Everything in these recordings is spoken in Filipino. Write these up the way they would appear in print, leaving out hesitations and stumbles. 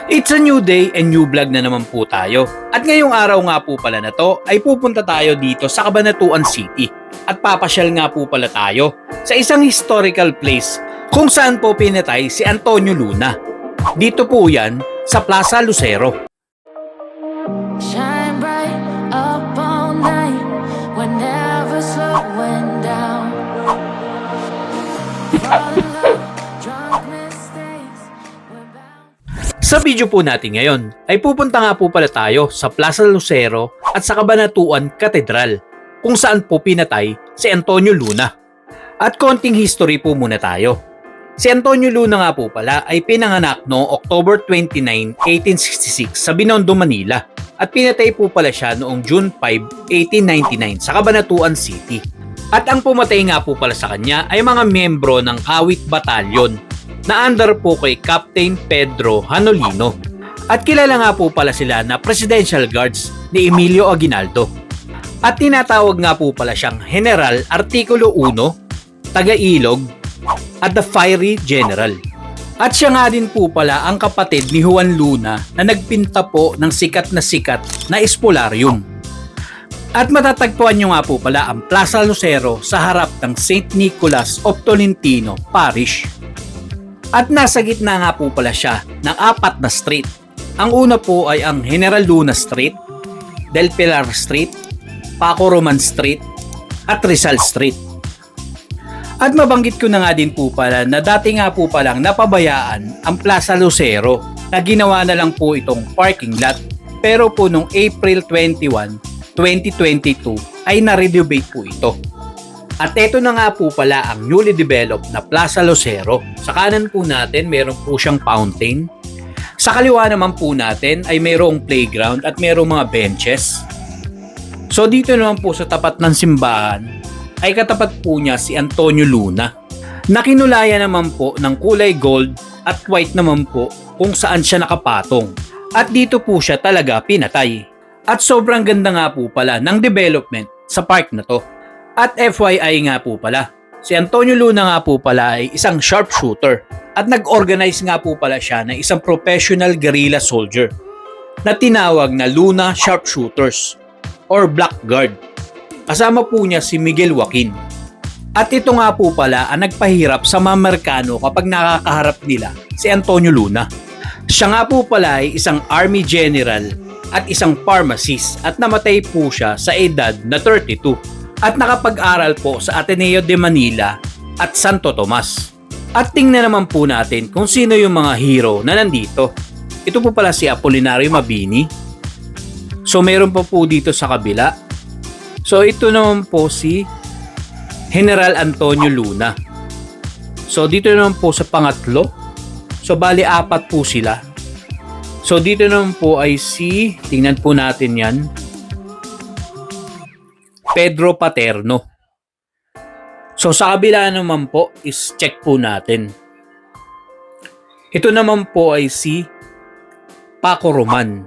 It's a new day and new vlog na naman po tayo. At ngayong araw nga po pala na to ay pupunta tayo dito sa Cabanatuan City. At papasyal nga po pala tayo sa isang historical place kung saan po pinatay si Antonio Luna. Dito po yan sa Plaza Lucero. Shine bright up all night, we're never slowing down. Fall in love, drunk mistakes, we're bound. Sa video po natin ngayon ay pupunta nga po pala tayo sa Plaza Lucero at sa Cabanatuan Cathedral kung saan po pinatay si Antonio Luna. At konting history po muna tayo. Si Antonio Luna nga po pala ay pinanganak noong October 29, 1866 sa Binondo, Manila at pinatay po pala siya noong June 5, 1899 sa Cabanatuan City. At ang pumatay nga po pala sa kanya ay mga miyembro ng Kawit Batalyon na under po kay Captain Pedro Hanolino. At kilala nga po pala sila na Presidential Guards ni Emilio Aguinaldo. At tinatawag nga po pala siyang General Artikulo 1, Taga-Ilog, at the Fiery General. At siya nga din po pala ang kapatid ni Juan Luna na nagpinta po ng sikat na espolarium. At matatagpuan nyo nga po pala ang Plaza Lucero sa harap ng St. Nicholas of Tolentino Parish. At nasa gitna nga po pala siya ng 4 na street. Ang una po ay ang General Luna Street, Del Pilar Street, Paco Roman Street, at Rizal Street. At mabanggit ko na nga din po pala na dati nga po palang napabayaan ang Plaza Lucero na ginawa na lang po itong parking lot, pero po noong April 21, 2022 ay na-renovate po ito. At ito na nga po pala ang newly developed na Plaza Lucero. Sa kanan po natin mayroon po siyang fountain. Sa kaliwa naman po natin ay mayroong playground at mayroong mga benches. So dito naman po sa tapat ng simbahan ay katapat po niya si Antonio Luna na kinulaya naman po ng kulay gold at white naman po kung saan siya nakapatong. At dito po siya talaga pinatay. At sobrang ganda nga po pala ng development sa park na to. At FYI nga po pala, si Antonio Luna nga po pala ay isang sharpshooter at nag-organize nga po pala siya ng isang professional guerrilla soldier na tinawag na Luna Sharpshooters or Blackguard. Kasama po niya si Miguel Joaquin. At ito nga po pala ang nagpahirap sa mga Amerikano kapag nakakaharap nila si Antonio Luna. Siya nga po pala ay isang army general at isang pharmacist at namatay po siya sa edad na 32 at nakapag-aral po sa Ateneo de Manila at Santo Tomas. At tingnan naman po natin kung sino yung mga hero na nandito. Ito po pala si Apolinario Mabini. So mayroon pa po dito sa kabila. So ito naman po si General Antonio Luna. So dito naman po sa pangatlo. So bali 4 po sila. So dito naman po ay si, tingnan po natin yan, Pedro Paterno. So sa kabila naman po is check po natin. Ito naman po ay si Paco Roman.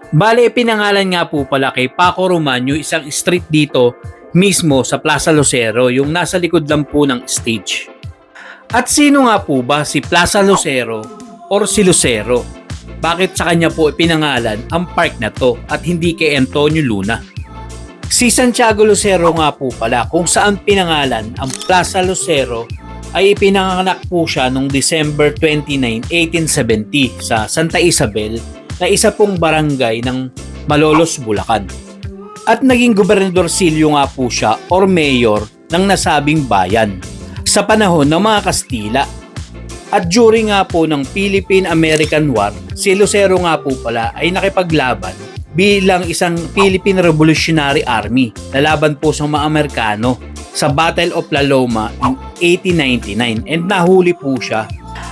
Bale, pinangalan nga po pala kay Paco Roman yung isang street dito mismo sa Plaza Lucero, yung nasa likod lang po ng stage. At sino nga po ba si Plaza Lucero or si Lucero? Bakit sa kanya po pinangalan ang park na to at hindi kay Antonio Luna? Si Santiago Lucero nga po pala kung saan pinangalan ang Plaza Lucero ay ipinanganak po siya noong December 29, 1870 sa Santa Isabel na isa pong barangay ng Malolos, Bulacan. At naging gobernadorsilyo nga po siya or mayor ng nasabing bayan sa panahon ng mga Kastila. At during nga po ng Philippine-American War, si Lucero nga po pala ay nakipaglaban bilang isang Philippine Revolutionary Army na laban po sa mga Amerikano sa Battle of La Loma in 1899 and nahuli po siya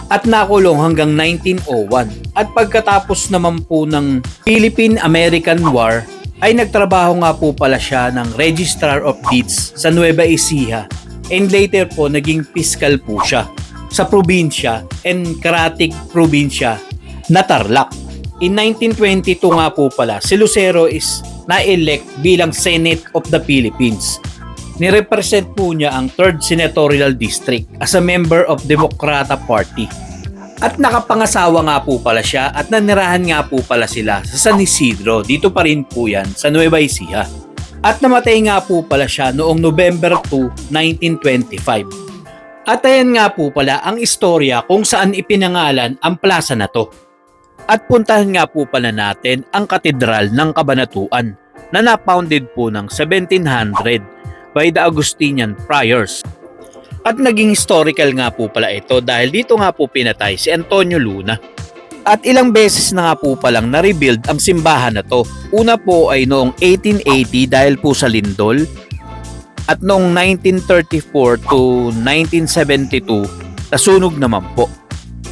at nakulong hanggang 1901. At pagkatapos naman po ng Philippine-American War ay nagtrabaho nga po pala siya ng Registrar of Deeds sa Nueva Ecija and later po naging fiscal po siya sa probinsya and karatig probinsya na Tarlac. In 1922 nga po pala si Lucero is na-elect bilang Senate of the Philippines. Nirepresent po niya ang 3rd Senatorial District as a member of Democrata Party. At nakapangasawa nga po pala siya at nanirahan nga po pala sila sa San Isidro. Dito pa rin po yan sa Nueva Ecija. At namatay nga po pala siya noong November 2, 1925. At ayan nga po pala ang istorya kung saan ipinangalan ang plaza na to. At puntahan nga po pala natin ang Katedral ng Cabanatuan na na-founded po ng 1700 by the Augustinian Friars. At naging historical nga po pala ito dahil dito nga po pinatay si Antonio Luna. At ilang beses na nga po palang na-rebuild ang simbahan na to. Una po ay noong 1880 dahil po sa lindol. At noong 1934 to 1972, nasunog naman po.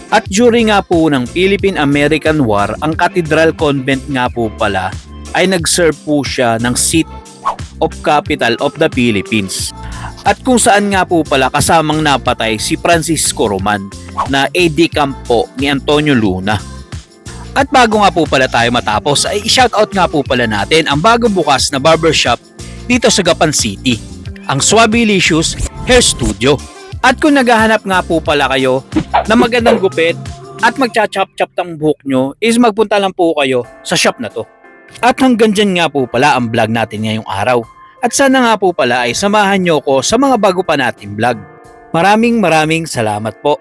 At during nga po ng Philippine-American War, ang Cathedral Convent nga po pala ay nag-serve po siya ng seat of capital of the Philippines. At kung saan nga po pala kasamang napatay si Francisco Roman na AD camp po ni Antonio Luna. At bago nga po pala tayo matapos ay i-shoutout nga po pala natin ang bagong bukas na barbershop dito sa Gapan City, ang Suavilicious Hair Studio. At kung naghahanap nga po pala kayo na magandang gupit at magcha-chop-chop ng buhok nyo is magpunta lang po kayo sa shop na to. At hanggang dyan nga po pala ang vlog natin ngayong araw. At sana nga po pala ay samahan nyo ko sa mga bago pa nating vlog. Maraming salamat po.